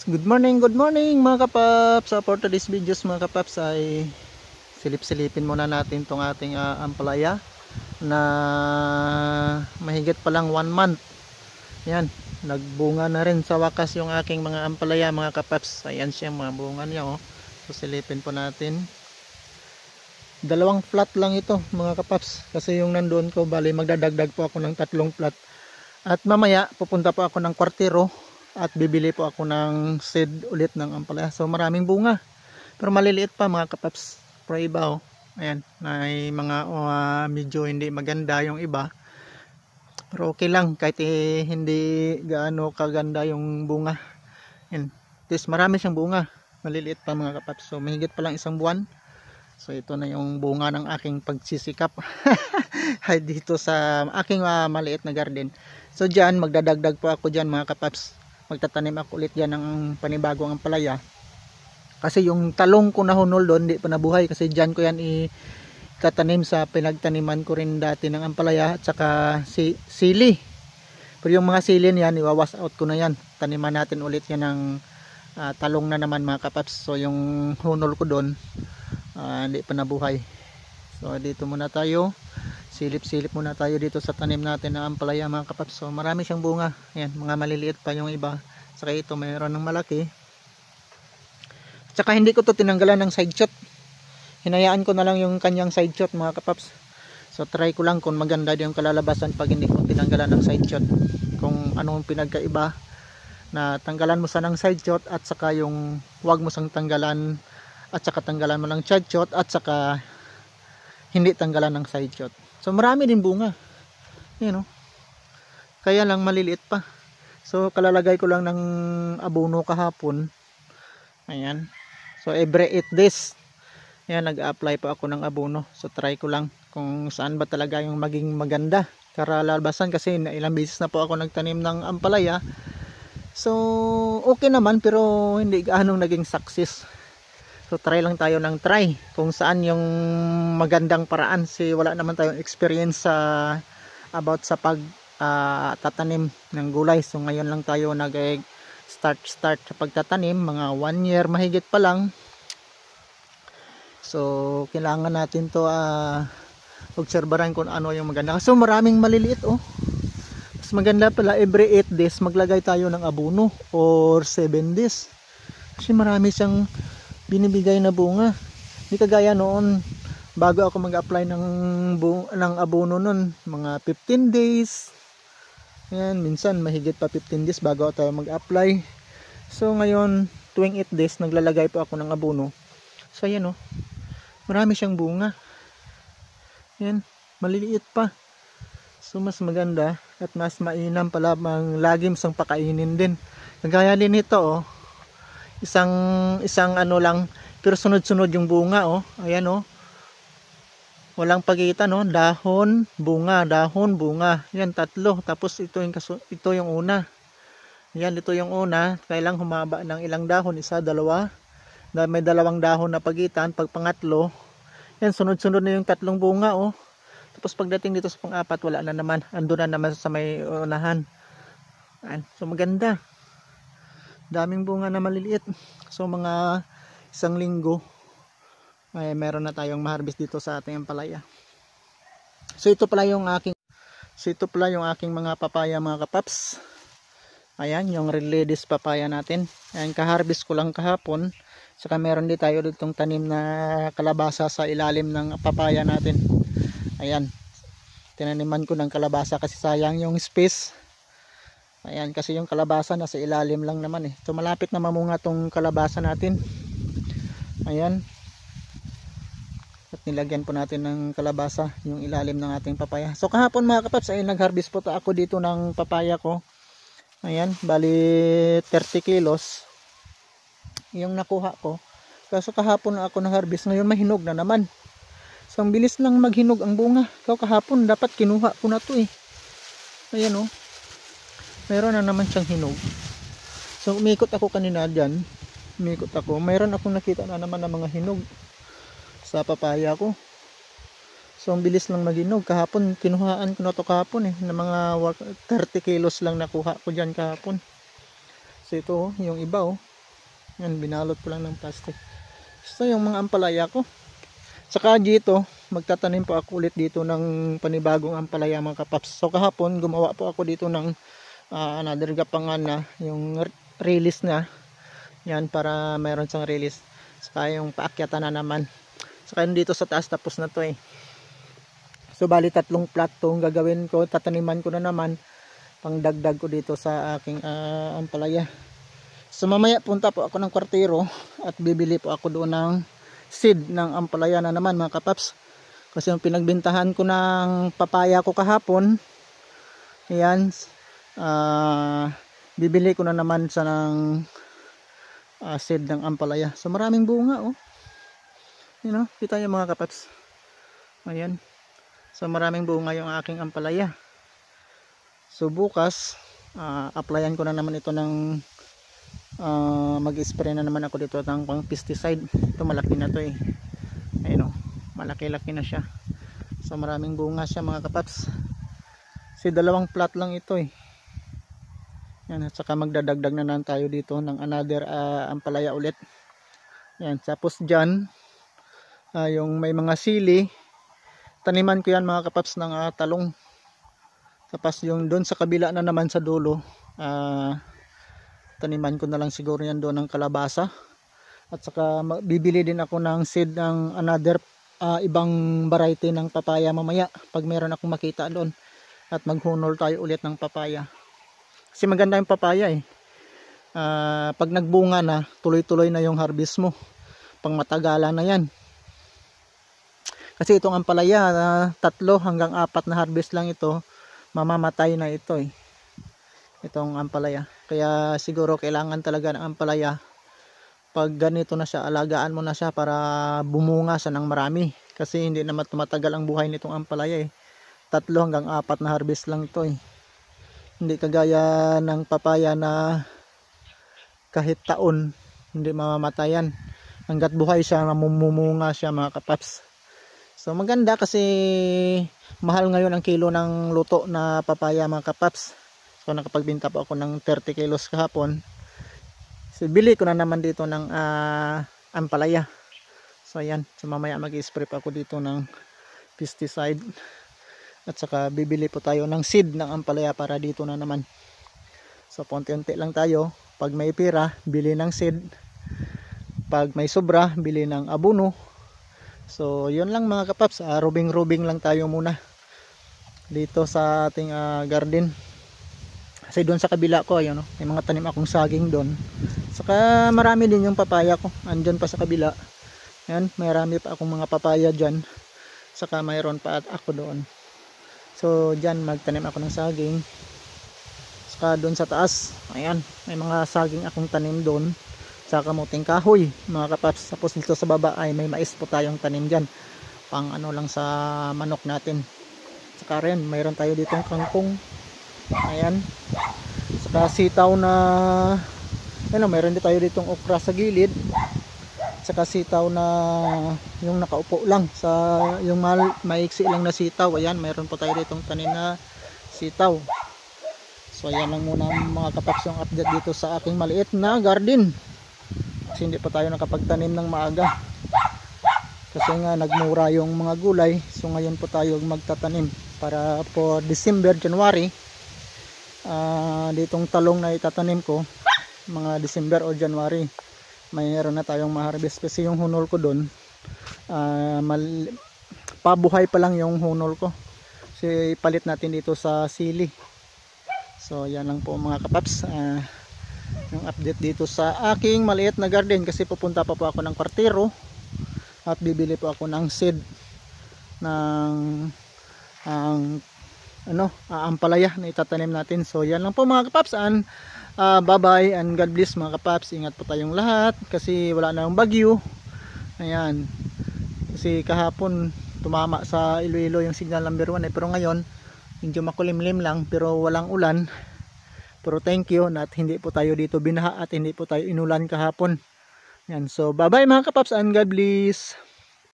Good morning mga kapaps. For today's videos mga kapaps ay silip-silipin muna natin tong ating ampalaya na mahigit pa lang 1 month. Yan, nagbunga na rin sa wakas yung aking mga ampalaya mga kapaps. Ayan siya mga bunga niya oh. So silipin po natin. Dalawang flat lang ito mga kapaps kasi yung nandoon ko bali magdadagdag po ako ng 3 flat. At mamaya pupunta po ako ng kwartero at bibili po ako ng seed ulit ng ampalaya. So maraming bunga pero maliliit pa mga kapaps. Pero iba oh, ayan, may mga medyo hindi maganda yung iba, pero okay lang kahit hindi gaano kaganda yung bunga. Ayan, this marami siyang bunga, maliliit pa mga kapaps. So mahigit pa lang 1 buwan. So ito na yung bunga ng aking pagsisikap dito sa aking maliit na garden. So dyan magdadagdag po ako dyan mga kapaps. Magtatanim ako ulit dyan ng panibagong ampalaya. Kasi yung talong ko na hunol doon hindi pa nabuhay kasi dyan ko yan ikatanim sa pinagtaniman ko rin dati ng ampalaya at saka sili. Pero yung mga sili yan iwawas out ko na yan. Taniman natin ulit yan ng talong na naman mga kapaps. So yung hunol ko doon hindi pa nabuhay. So dito muna tayo, silip-silip muna tayo dito sa tanim natin na ampalaya mga kapaps. So marami siyang bunga. Ayan, mga maliliit pa yung iba. Saka ito mayroon ng malaki. Tsaka hindi ko to tinanggalan ng side shot. Hinayaan ko na lang yung kanyang side shot mga kapaps. So try ko lang kung maganda yung kalalabasan pag hindi ko tinanggalan ng side shot. Kung anong pinagkaiba na tanggalan mo sa ng side shot at saka yung wag mo sang tanggalan at saka tanggalan mo ng side shot at saka hindi tanggalan ng side shot. So marami din bunga. Yan oh. Kaya lang maliliit pa. So kalalagay ko lang ng abono kahapon. Ayan. So every 8 days. Ayan, nag-apply pa ako ng abono. So try ko lang kung saan ba talaga yung maging maganda kalalabasan kasi ilang beses na po ako nagtanim ng ampalaya. So okay naman pero hindi gaano naging success. So try lang tayo ng try kung saan yung magandang paraan kasi wala naman tayong experience about sa pag tatanim ng gulay. So ngayon lang tayo start sa pagtatanim, mga 1 year mahigit pa lang. So kailangan natin to obserbahan kung ano yung maganda. So maraming maliliit oh. Mas maganda pala every 8 days maglagay tayo ng abono or 7 days. Kasi marami siyang binibigay na bunga. Hindi kagaya noon bago ako mag-apply ng abono noon, mga 15 days. Yan, minsan mahigit pa 15 days bago tayo mag-apply. So ngayon, tuwing 8 days naglalagay po ako ng abono. So yan oh. Marami siyang bunga. Yan, maliliit pa. So mas maganda at mas mainam pala lagim sang pakainin din. Kagaya din ito oh. Isang ano lang pero sunod-sunod yung bunga oh. Ayan oh. Walang pagitan oh, dahon, bunga, dahon, bunga. Yan 3. Tapos ito yung una. Yan, ito yung una. Kailang humaba ng ilang dahon, 1, 2. May 2 dahon na pagitan. Pag pangatlo, yan sunod-sunod na yung 3 bunga oh. Tapos pagdating dito sa pang-4 wala na naman. Ando na naman sa may unahan. Yan. So maganda. Daming bunga na maliliit. So mga 1 linggo ay meron na tayong ma-harvest dito sa ating ampalaya. So ito pala yung aking mga papaya mga kapaps. Ayan yung red ladies papaya natin. Ayan, ka-harvest ko lang kahapon. Saka meron din tayo ditong tanim na kalabasa sa ilalim ng papaya natin. Ayan, tinaniman ko ng kalabasa kasi sayang yung space. Ayan, kasi yung kalabasa nasa ilalim lang naman eh. So malapit na mamunga tong kalabasa natin. Ayan. At nilagyan po natin ng kalabasa yung ilalim ng ating papaya. So kahapon mga kapaps ay nag-harvest po ako dito ng papaya ko. Ayan, bali 30 kilos yung nakuha ko. Kaso kahapon na ako na-harvest, ngayon mahinog na naman. So ang bilis lang maghinog ang bunga. So kahapon dapat kinuha ko na to eh. Ayan oh. Meron na naman siyang hinog. So umikot ako kanina dyan. Mayroon akong nakita na naman ng mga hinog sa papaya ko. So ang bilis lang maghinog. Kahapon kinuhaan ko na to kahapon eh. Na mga 30 kilos lang nakuha ko dyan kahapon. So ito oh, yung iba oh. Yan, binalot ko lang ng plastic. So yung mga ampalaya ko. Saka dito, magtatanim po ako ulit dito ng panibagong ampalaya mga kapaps. So kahapon, gumawa po ako dito ng another gapangan na yung release na. Yan, para mayroon siyang release. Saka yung paakyatan na naman. Saka yung dito sa taas, tapos na to eh. So bali 3 plot tong gagawin ko. Tataniman ko na naman. Pangdagdag ko dito sa aking ampalaya. So mamaya punta po ako ng kwartero at bibili po ako doon ng seed ng ampalaya na naman mga kapaps. Kasi yung pinagbintahan ko ng papaya ko kahapon, ayan, bibili ko na naman sa ng seed ng ampalaya. So maraming bunga oh. You know, kita yung mga kapaps. Ayan. So maraming bunga yung aking ampalaya. So bukas, applyan ko na naman ito ng mag-spray na naman ako dito ng pang pesticide. Ito malaki na to eh. Ayun oh, malaki-laki na siya. So maraming bunga siya mga kapaps. Kasi 2 plot lang ito eh. Yan, at saka magdadagdag na naman tayo dito ng another ampalaya ulit. Yan, tapos dyan yung may mga sili, taniman ko yan mga kapaps ng talong. Tapos yung doon sa kabila na naman sa dulo, taniman ko na lang siguro yan doon ng kalabasa. At saka bibili din ako ng seed ng another ibang variety ng papaya mamaya pag meron akong makita doon. At maghunol tayo ulit ng papaya. Kasi maganda yung papaya eh. Pag nagbunga na, tuloy-tuloy na yung harvest mo. Pang matagalan na yan. Kasi itong ampalaya, 3 hanggang 4 na harvest lang ito, mamamatay na ito eh. Itong ampalaya. Kaya siguro kailangan talaga ng ampalaya. Pag ganito na siya, alagaan mo na siya para bumunga siya ng marami. Kasi hindi naman tumatagal ang buhay nitong ampalaya eh. 3 hanggang 4 na harvest lang ito eh. Hindi kagaya ng papaya na kahit taon hindi mamamatayan. Hanggat buhay siya, mamumunga siya mga kapaps. So maganda kasi mahal ngayon ang kilo ng luto na papaya mga kapaps. So nakapagbenta po ako ng 30 kilos kahapon. So bili ko na naman dito ng ampalaya. So ayan, so mamaya mag-spray pa ako dito ng pesticide. At saka bibili po tayo ng seed ng ampalaya para dito na naman. So punti-unti lang tayo. Pag may pira, bili ng seed. Pag may sobra, bili ng abono. So yun lang mga kapaps, rubing-rubing lang tayo muna dito sa ating garden. Kasi doon sa kabila ko, ayun, may mga tanim akong saging doon. Saka marami din yung papaya ko. Andyan pa sa kabila. Yan, marami pa akong mga papaya dyan. Saka mayroon pa ako doon. So dyan magtanim ako ng saging. Saka doon sa taas, ayan, may mga saging akong tanim doon. Saka kamuting kahoy mga kapaps. Tapos dito sa baba ay may mais po tayong tanim dyan. Pang ano lang sa manok natin. Saka rin, mayroon tayo ditong kangkong. Ayan. Saka sitaw na, ano, mayroon din tayo ditong okra sa gilid. Saka sitaw na yung nakaupo lang sa yung maiksi lang na sitaw. Ayan, mayroon po tayo ditong tanim na sitaw. So ayan lang muna mga kapaps yung update dito sa aking maliit na garden. Kasi hindi pa tayo nakapagtanim ng maaga. Kasi nga nagmura yung mga gulay. So ngayon po tayo magtatanim para for December, January. Ditong talong na itatanim ko mga December o January, mayroon na tayong ma-harvest. Kasi yung hunol ko doon, pabuhay pa lang yung hunol ko. Kasi palit natin dito sa sili. So yan lang po mga kapaps, yung update dito sa aking maliit na garden. Kasi pupunta pa po ako ng kwartero at bibili po ako ng seed ng ampalaya na itatanim natin. So yan lang po mga kapaps, bye bye and God bless mga kapaps. Ingat po tayong lahat kasi wala na yung bagyo. Ayan, kasi kahapon tumama sa Iloilo yung signal number 1 pero ngayon medyo makulimlim lang pero walang ulan. Pero thank you na hindi po tayo dito binaha at hindi po tayo inulan kahapon. Yan, so bye bye mga kapaps and God bless.